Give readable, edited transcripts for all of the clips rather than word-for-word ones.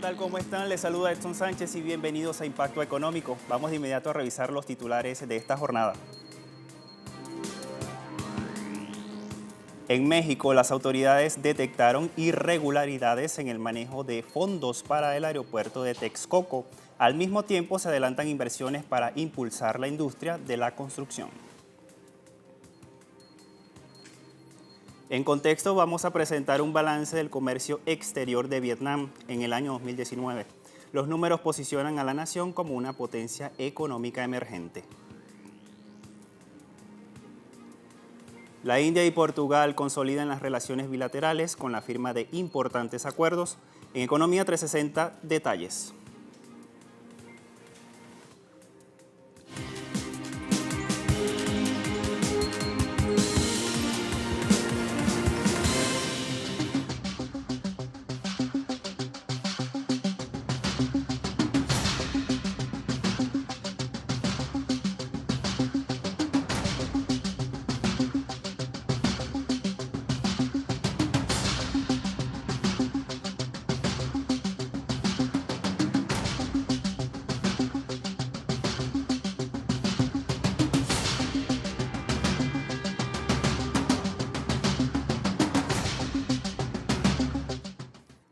tal? ¿Cómo están? Les saluda Edson Sánchez y bienvenidos a Impacto Económico. Vamos de inmediato a revisar los titulares de esta jornada. En México, las autoridades detectaron irregularidades en el manejo de fondos para el aeropuerto de Texcoco. Al mismo tiempo, se adelantan inversiones para impulsar la industria de la construcción. En contexto, vamos a presentar un balance del comercio exterior de Vietnam en el año 2019. Los números posicionan a la nación como una potencia económica emergente. La India y Portugal consolidan las relaciones bilaterales con la firma de importantes acuerdos. En Economía 360, detalles.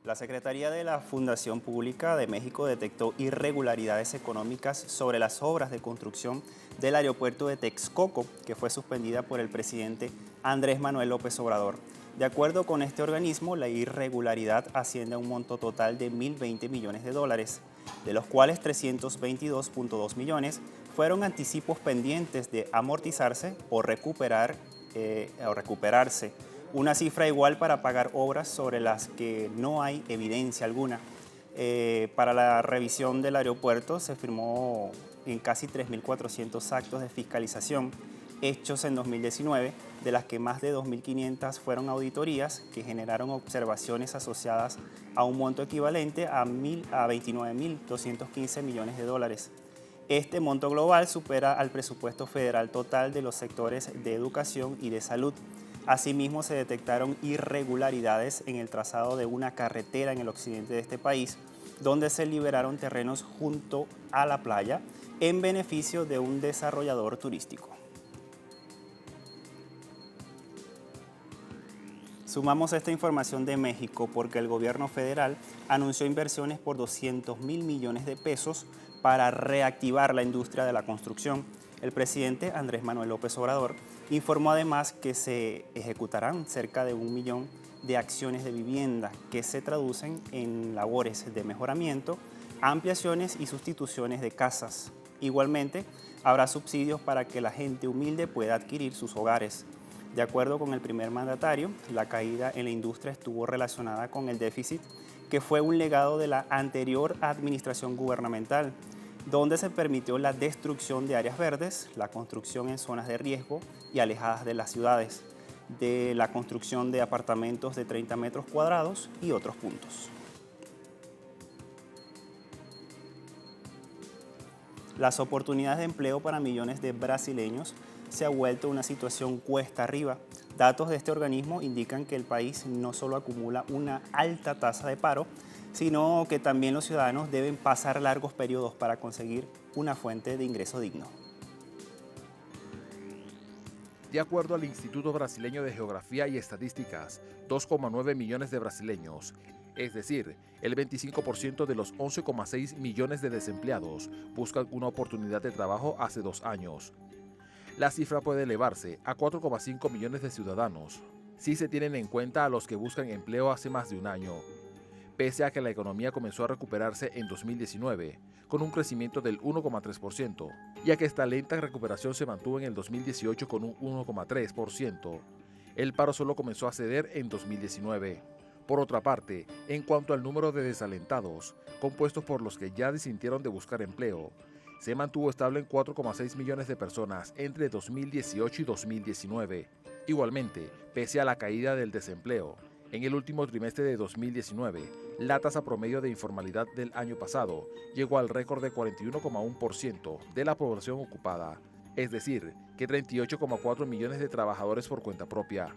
La Secretaría de la Fundación Pública de México detectó irregularidades económicas sobre las obras de construcción del aeropuerto de Texcoco, que fue suspendida por el presidente Andrés Manuel López Obrador. De acuerdo con este organismo, la irregularidad asciende a un monto total de 1.020 millones de dólares, de los cuales 322.2 millones fueron anticipos pendientes de amortizarse o recuperarse, una cifra igual para pagar obras sobre las que no hay evidencia alguna. Para la revisión del aeropuerto se firmó en casi 3.400 actos de fiscalización hechos en 2019, de las que más de 2.500 fueron auditorías que generaron observaciones asociadas a un monto equivalente a 29.215 millones de dólares. Este monto global supera al presupuesto federal total de los sectores de educación y de salud. Asimismo, se detectaron irregularidades en el trazado de una carretera en el occidente de este país, donde se liberaron terrenos junto a la playa en beneficio de un desarrollador turístico. Sumamos esta información de México porque el gobierno federal anunció inversiones por 200.000 millones de pesos para reactivar la industria de la construcción. El presidente Andrés Manuel López Obrador informó además que se ejecutarán cerca de 1 millón de acciones de vivienda que se traducen en labores de mejoramiento, ampliaciones y sustituciones de casas. Igualmente, habrá subsidios para que la gente humilde pueda adquirir sus hogares. De acuerdo con el primer mandatario, la caída en la industria estuvo relacionada con el déficit, que fue un legado de la anterior administración gubernamental, donde se permitió la destrucción de áreas verdes, la construcción en zonas de riesgo y alejadas de las ciudades, de la construcción de apartamentos de 30 metros cuadrados y otros puntos. Las oportunidades de empleo para millones de brasileños se ha vuelto una situación cuesta arriba. Datos de este organismo indican que el país no solo acumula una alta tasa de paro, sino que también los ciudadanos deben pasar largos periodos para conseguir una fuente de ingreso digno. De acuerdo al Instituto Brasileño de Geografía y Estadísticas, 2,9 millones de brasileños, es decir, el 25% de los 11,6 millones de desempleados, buscan una oportunidad de trabajo hace 2 años. La cifra puede elevarse a 4,5 millones de ciudadanos, si se tienen en cuenta a los que buscan empleo hace más de un año. Pese a que la economía comenzó a recuperarse en 2019, con un crecimiento del 1,3%, ya que esta lenta recuperación se mantuvo en el 2018 con un 1,3%, el paro solo comenzó a ceder en 2019. Por otra parte, en cuanto al número de desalentados, compuestos por los que ya desintieron de buscar empleo, se mantuvo estable en 4,6 millones de personas entre 2018 y 2019. Igualmente, pese a la caída del desempleo, en el último trimestre de 2019, la tasa promedio de informalidad del año pasado llegó al récord de 41,1% de la población ocupada, es decir, que 38,4 millones de trabajadores por cuenta propia.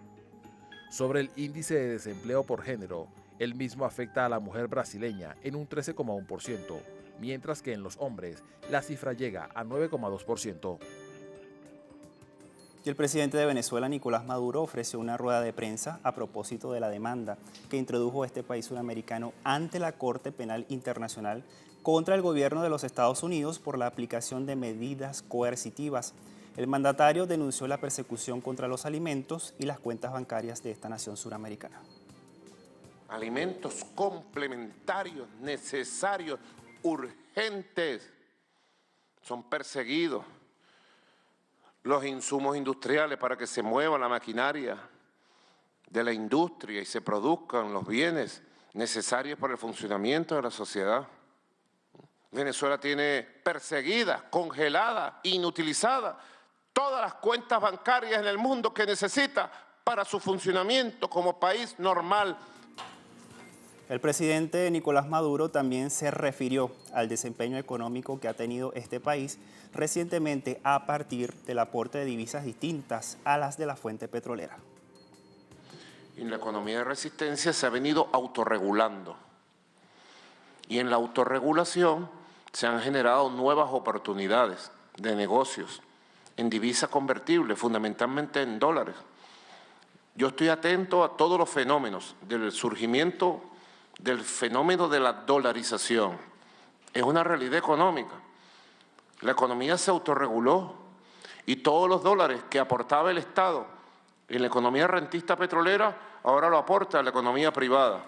Sobre el índice de desempleo por género, El mismo afecta a la mujer brasileña en un 13,1%, mientras que en los hombres la cifra llega a 9,2%. Y el presidente de Venezuela, Nicolás Maduro, ofreció una rueda de prensa a propósito de la demanda que introdujo este país sudamericano ante la Corte Penal Internacional contra el gobierno de los Estados Unidos por la aplicación de medidas coercitivas. El mandatario denunció la persecución contra los alimentos y las cuentas bancarias de esta nación suramericana. Alimentos complementarios, necesarios, urgentes, son perseguidos. Los insumos industriales para que se mueva la maquinaria de la industria y se produzcan los bienes necesarios para el funcionamiento de la sociedad. Venezuela tiene perseguida, congelada, inutilizada todas las cuentas bancarias en el mundo que necesita para su funcionamiento como país normal. El presidente Nicolás Maduro también se refirió al desempeño económico que ha tenido este país recientemente a partir del aporte de divisas distintas a las de la fuente petrolera. En la economía de resistencia se ha venido autorregulando y en la autorregulación se han generado nuevas oportunidades de negocios en divisa convertible, fundamentalmente en dólares. Yo estoy atento a todos los fenómenos del surgimiento del fenómeno de la dolarización. Es una realidad económica. La economía se autorreguló y todos los dólares que aportaba el Estado en la economía rentista petrolera, ahora lo aporta la economía privada.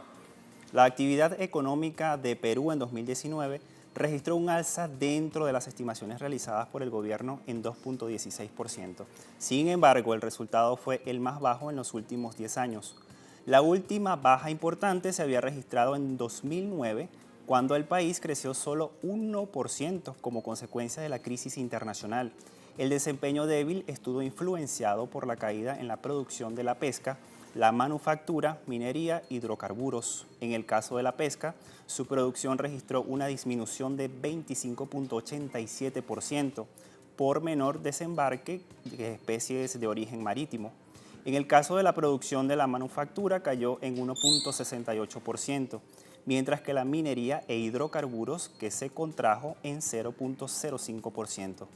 La actividad económica de Perú en 2019 registró un alza dentro de las estimaciones realizadas por el gobierno en 2,16%. Sin embargo, el resultado fue el más bajo en los últimos 10 años. La última baja importante se había registrado en 2009, cuando el país creció solo 1% como consecuencia de la crisis internacional. El desempeño débil estuvo influenciado por la caída en la producción de la pesca, la manufactura, minería, hidrocarburos. En el caso de la pesca, su producción registró una disminución de 25,87% por menor desembarque de especies de origen marítimo. En el caso de la producción de la manufactura cayó en 1,68%, mientras que la minería e hidrocarburos que se contrajo en 0,05%.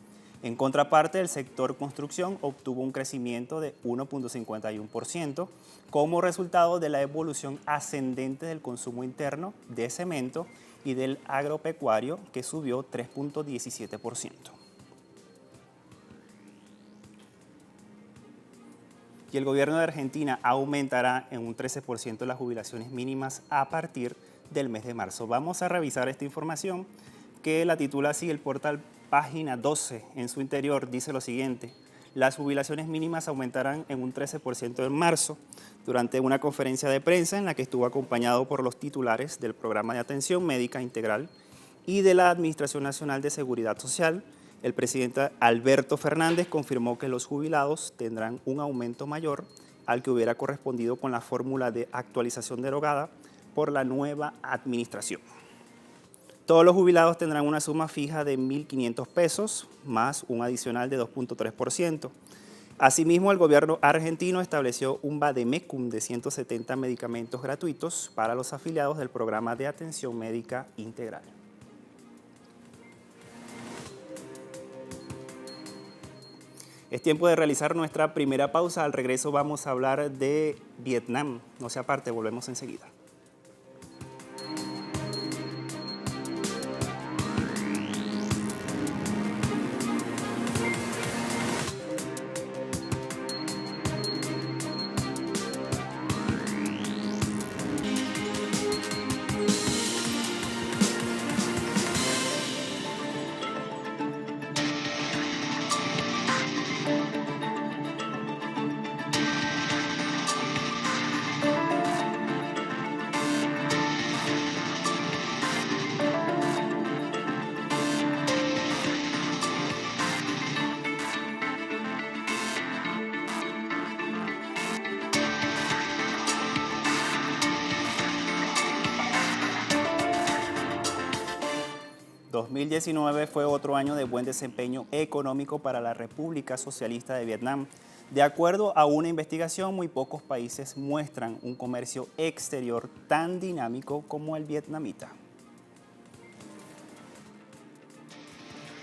En contraparte, el sector construcción obtuvo un crecimiento de 1,51% como resultado de la evolución ascendente del consumo interno de cemento y del agropecuario, que subió 3,17%. Y el gobierno de Argentina aumentará en un 13% las jubilaciones mínimas a partir del mes de marzo. Vamos a revisar esta información que la titula así el portal Página 12. En su interior dice lo siguiente: las jubilaciones mínimas aumentarán en un 13% en marzo, durante una conferencia de prensa en la que estuvo acompañado por los titulares del Programa de Atención Médica Integral y de la Administración Nacional de Seguridad Social. El presidente Alberto Fernández confirmó que los jubilados tendrán un aumento mayor al que hubiera correspondido con la fórmula de actualización derogada por la nueva administración. Todos los jubilados tendrán una suma fija de 1.500 pesos, más un adicional de 2,3%. Asimismo, el gobierno argentino estableció un vademecum de 170 medicamentos gratuitos para los afiliados del Programa de Atención Médica Integral. Es tiempo de realizar nuestra primera pausa. Al regreso vamos a hablar de Vietnam. No se aparte, volvemos enseguida. El 2019 fue otro año de buen desempeño económico para la República Socialista de Vietnam. De acuerdo a una investigación, muy pocos países muestran un comercio exterior tan dinámico como el vietnamita.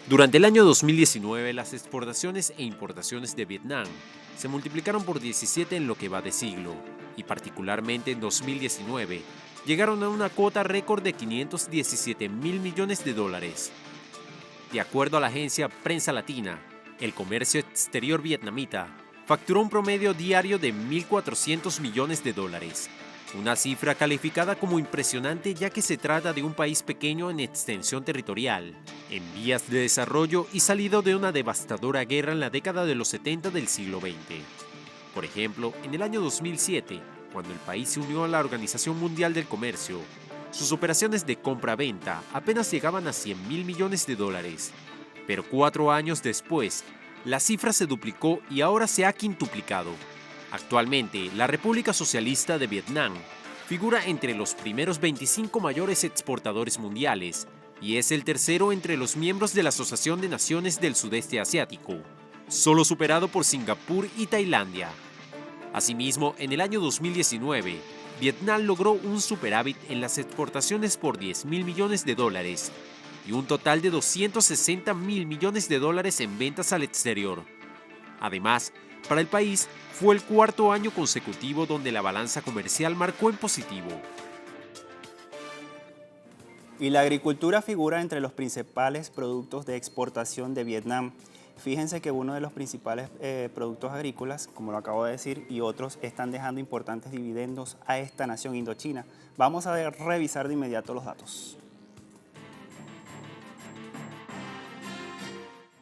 Durante el año 2019, las exportaciones e importaciones de Vietnam se multiplicaron por 17 en lo que va de siglo, y particularmente en 2019 llegaron a una cuota récord de 517.000 millones de dólares. De acuerdo a la agencia Prensa Latina, el comercio exterior vietnamita facturó un promedio diario de 1.400 millones de dólares, una cifra calificada como impresionante ya que se trata de un país pequeño en extensión territorial, en vías de desarrollo y salido de una devastadora guerra en la década de los 70 del siglo XX. Por ejemplo, en el año 2007, cuando el país se unió a la Organización Mundial del Comercio, sus operaciones de compra-venta apenas llegaban a 100.000 millones de dólares. Pero 4 años después, la cifra se duplicó y ahora se ha quintuplicado. Actualmente, la República Socialista de Vietnam figura entre los primeros 25 mayores exportadores mundiales y es el tercero entre los miembros de la Asociación de Naciones del Sudeste Asiático, solo superado por Singapur y Tailandia. Asimismo, en el año 2019, Vietnam logró un superávit en las exportaciones por 10.000 millones de dólares y un total de 260.000 millones de dólares en ventas al exterior. Además, para el país fue el cuarto año consecutivo donde la balanza comercial marcó en positivo. Y la agricultura figura entre los principales productos de exportación de Vietnam. Fíjense que uno de los principales productos agrícolas, como lo acabo de decir, y otros están dejando importantes dividendos a esta nación indochina. Vamos a revisar de inmediato los datos.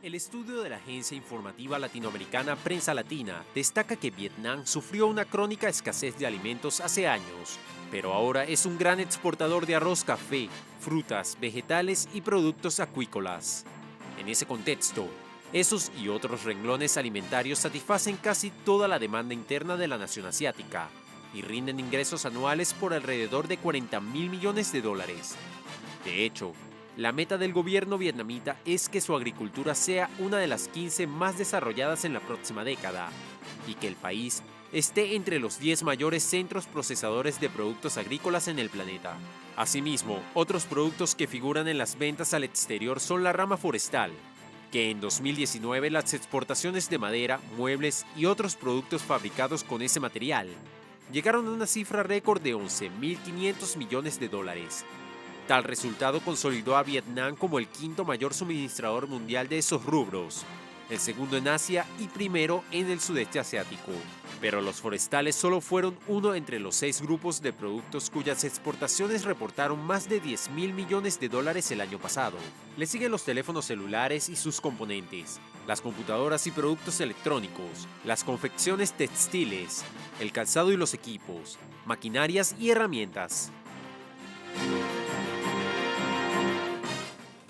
El estudio de la agencia informativa latinoamericana Prensa Latina destaca que Vietnam sufrió una crónica escasez de alimentos hace años, pero ahora es un gran exportador de arroz, café, frutas, vegetales y productos acuícolas. En ese contexto, esos y otros renglones alimentarios satisfacen casi toda la demanda interna de la nación asiática y rinden ingresos anuales por alrededor de 40.000 millones de dólares. De hecho, la meta del gobierno vietnamita es que su agricultura sea una de las 15 más desarrolladas en la próxima década y que el país esté entre los 10 mayores centros procesadores de productos agrícolas en el planeta. Asimismo, otros productos que figuran en las ventas al exterior son la rama forestal, que en 2019 las exportaciones de madera, muebles y otros productos fabricados con ese material llegaron a una cifra récord de 11.500 millones de dólares. Tal resultado consolidó a Vietnam como el quinto mayor suministrador mundial de esos rubros, el segundo en Asia y primero en el sudeste asiático. Pero los forestales solo fueron uno entre los 6 grupos de productos cuyas exportaciones reportaron más de 10.000 millones de dólares el año pasado. Le siguen los teléfonos celulares y sus componentes, las computadoras y productos electrónicos, las confecciones textiles, el calzado y los equipos, maquinarias y herramientas.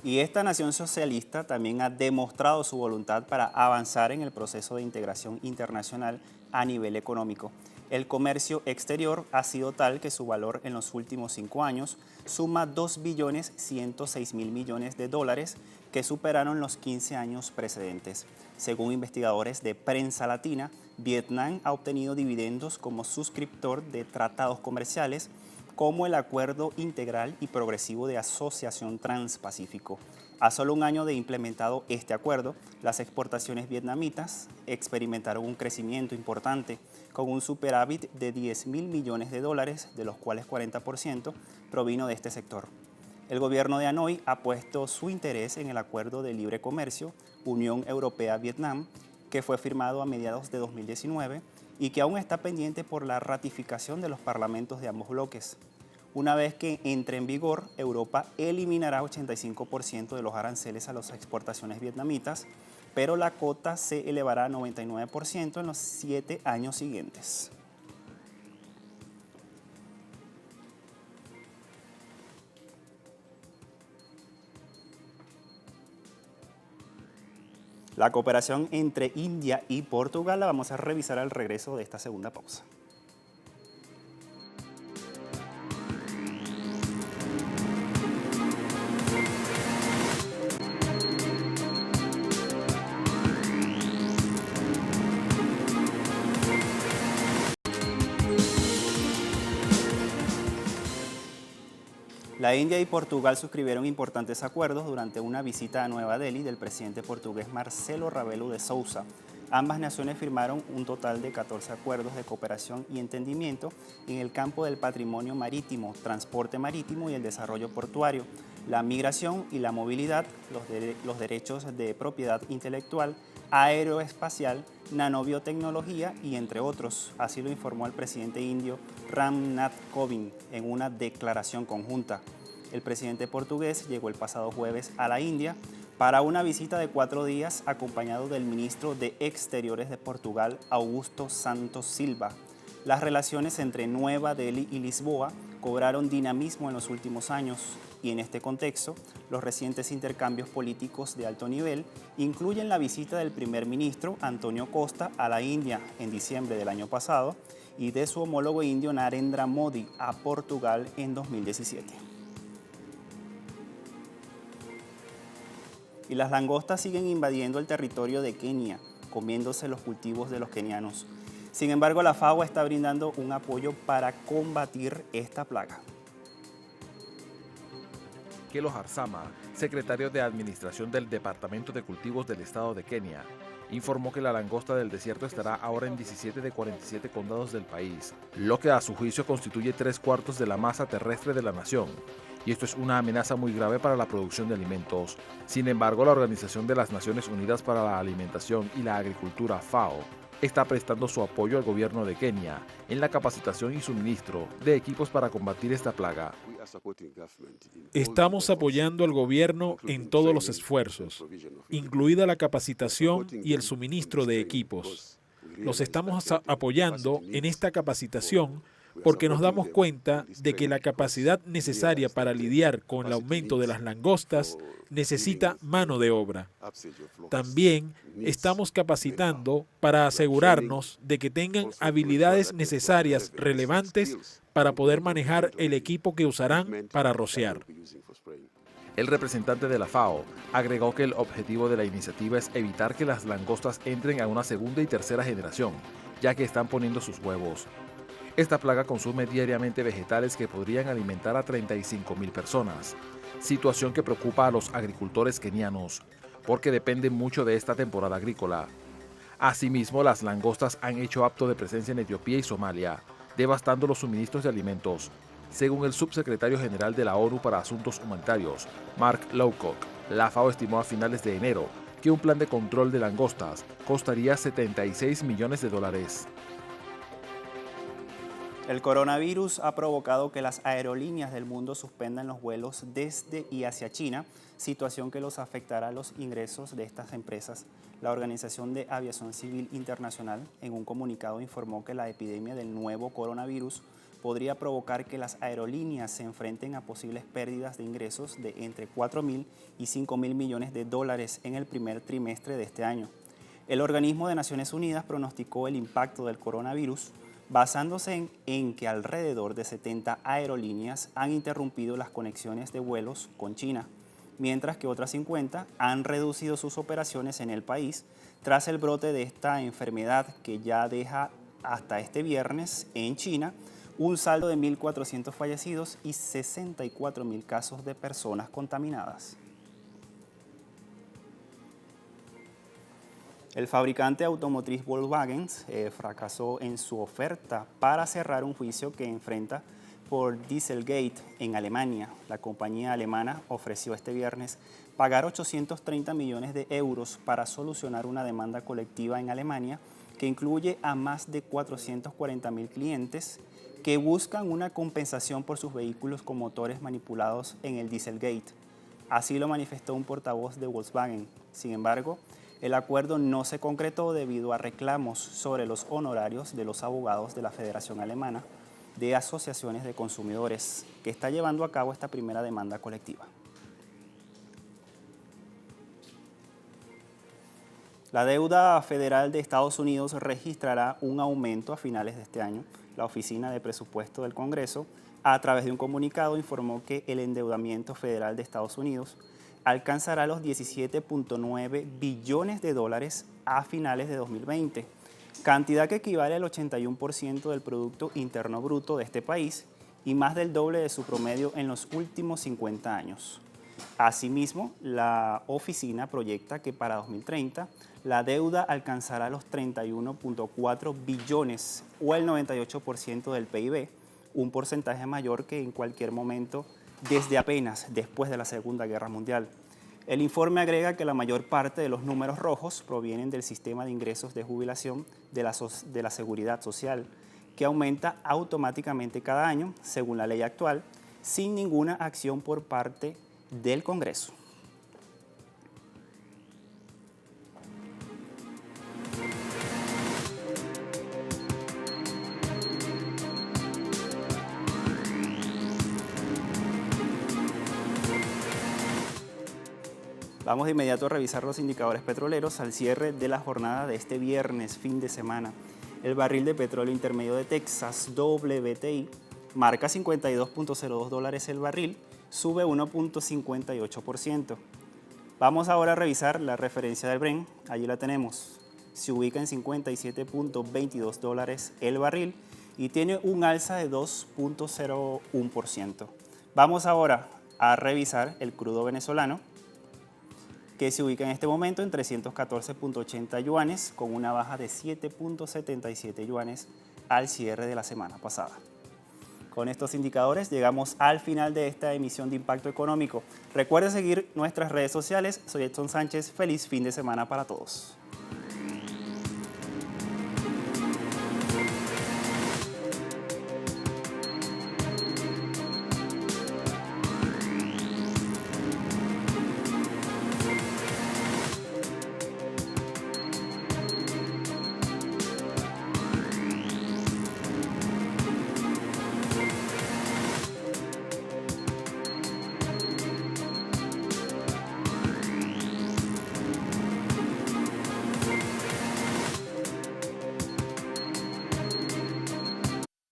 Y esta nación socialista también ha demostrado su voluntad para avanzar en el proceso de integración internacional a nivel económico. El comercio exterior ha sido tal que su valor en los últimos 5 años suma 2.106.000 millones de dólares, que superaron los 15 años precedentes. Según investigadores de Prensa Latina, Vietnam ha obtenido dividendos como suscriptor de tratados comerciales, como el Acuerdo Integral y Progresivo de Asociación Transpacífico. A solo un año de implementado este acuerdo, las exportaciones vietnamitas experimentaron un crecimiento importante, con un superávit de 10.000 millones de dólares, de los cuales 40% provino de este sector. El gobierno de Hanoi ha puesto su interés en el Acuerdo de Libre Comercio Unión Europea-Vietnam, que fue firmado a mediados de 2019 y que aún está pendiente por la ratificación de los parlamentos de ambos bloques. Una vez que entre en vigor, Europa eliminará 85% de los aranceles a las exportaciones vietnamitas, pero la cota se elevará a 99% en los 7 años siguientes. La cooperación entre India y Portugal la vamos a revisar al regreso de esta segunda pausa. La India y Portugal suscribieron importantes acuerdos durante una visita a Nueva Delhi del presidente portugués Marcelo Rebelo de Sousa. Ambas naciones firmaron un total de 14 acuerdos de cooperación y entendimiento en el campo del patrimonio marítimo, transporte marítimo y el desarrollo portuario, la migración y la movilidad, los derechos de propiedad intelectual, aeroespacial, nanobiotecnología y entre otros. Así lo informó el presidente indio Ram Nath Kovind en una declaración conjunta. El presidente portugués llegó el pasado jueves a la India para una visita de 4 días acompañado del ministro de Exteriores de Portugal, Augusto Santos Silva. Las relaciones entre Nueva Delhi y Lisboa cobraron dinamismo en los últimos años y en este contexto, los recientes intercambios políticos de alto nivel incluyen la visita del primer ministro Antonio Costa a la India en diciembre del año pasado y de su homólogo indio Narendra Modi a Portugal en 2017. Y las langostas siguen invadiendo el territorio de Kenia, comiéndose los cultivos de los kenianos. Sin embargo, la FAO está brindando un apoyo para combatir esta plaga. Kelo Harsama, secretario de Administración del Departamento de Cultivos del Estado de Kenia, informó que la langosta del desierto estará ahora en 17 de 47 condados del país, lo que a su juicio constituye 3/4 de la masa terrestre de la nación. Y esto es una amenaza muy grave para la producción de alimentos. Sin embargo, la Organización de las Naciones Unidas para la Alimentación y la Agricultura, FAO, está prestando su apoyo al gobierno de Kenia en la capacitación y suministro de equipos para combatir esta plaga. Estamos apoyando al gobierno en todos los esfuerzos, incluida la capacitación y el suministro de equipos. Los estamos apoyando en esta capacitación porque nos damos cuenta de que la capacidad necesaria para lidiar con el aumento de las langostas necesita mano de obra. También estamos capacitando para asegurarnos de que tengan habilidades necesarias relevantes para poder manejar el equipo que usarán para rociar. El representante de la FAO agregó que el objetivo de la iniciativa es evitar que las langostas entren a una segunda y tercera generación, ya que están poniendo sus huevos. Esta plaga consume diariamente vegetales que podrían alimentar a 35.000 personas, situación que preocupa a los agricultores kenianos, porque dependen mucho de esta temporada agrícola. Asimismo, las langostas han hecho acto de presencia en Etiopía y Somalia, devastando los suministros de alimentos. Según el subsecretario general de la ONU para Asuntos Humanitarios, Mark Lowcock, la FAO estimó a finales de enero que un plan de control de langostas costaría $76 millones. El coronavirus ha provocado que las aerolíneas del mundo suspendan los vuelos desde y hacia China, situación que los afectará a los ingresos de estas empresas. La Organización de Aviación Civil Internacional, en un comunicado, informó que la epidemia del nuevo coronavirus podría provocar que las aerolíneas se enfrenten a posibles pérdidas de ingresos de entre 4.000 y 5.000 millones de dólares en el primer trimestre de este año. El organismo de Naciones Unidas pronosticó el impacto del coronavirus basándose en que alrededor de 70 aerolíneas han interrumpido las conexiones de vuelos con China, mientras que otras 50 han reducido sus operaciones en el país tras el brote de esta enfermedad que ya deja hasta este viernes en China un saldo de 1.400 fallecidos y 64.000 casos de personas contaminadas. El fabricante automotriz Volkswagen fracasó en su oferta para cerrar un juicio que enfrenta por Dieselgate en Alemania. La compañía alemana ofreció este viernes pagar 830 millones de euros para solucionar una demanda colectiva en Alemania que incluye a más de 440.000 clientes que buscan una compensación por sus vehículos con motores manipulados en el Dieselgate. Así lo manifestó un portavoz de Volkswagen. Sin embargo, el acuerdo no se concretó debido a reclamos sobre los honorarios de los abogados de la Federación Alemana de Asociaciones de Consumidores, que está llevando a cabo esta primera demanda colectiva. La deuda federal de Estados Unidos registrará un aumento a finales de este año. La Oficina de Presupuesto del Congreso, a través de un comunicado, informó que el endeudamiento federal de Estados Unidos alcanzará los 17.9 billones de dólares a finales de 2020, cantidad que equivale al 81% del Producto Interno Bruto de este país y más del doble de su promedio en los últimos 50 años. Asimismo, la oficina proyecta que para 2030 la deuda alcanzará los 31.4 billones o el 98% del PIB, un porcentaje mayor que en cualquier momento desde apenas después de la Segunda Guerra Mundial. El informe agrega que la mayor parte de los números rojos provienen del sistema de ingresos de jubilación de la Seguridad Social, que aumenta automáticamente cada año, según la ley actual, sin ninguna acción por parte del Congreso. Vamos de inmediato a revisar los indicadores petroleros al cierre de la jornada de este viernes, fin de semana. El barril de petróleo intermedio de Texas, WTI, marca $52.02 el barril, sube 1.58%. Vamos ahora a revisar la referencia del Brent, allí la tenemos. Se ubica en $57.22 el barril y tiene un alza de 2.01%. Vamos ahora a revisar el crudo venezolano, que se ubica en este momento en 314.80 yuanes, con una baja de 7.77 yuanes al cierre de la semana pasada. Con estos indicadores llegamos al final de esta emisión de Impacto Económico. Recuerde seguir nuestras redes sociales. Soy Edson Sánchez. Feliz fin de semana para todos.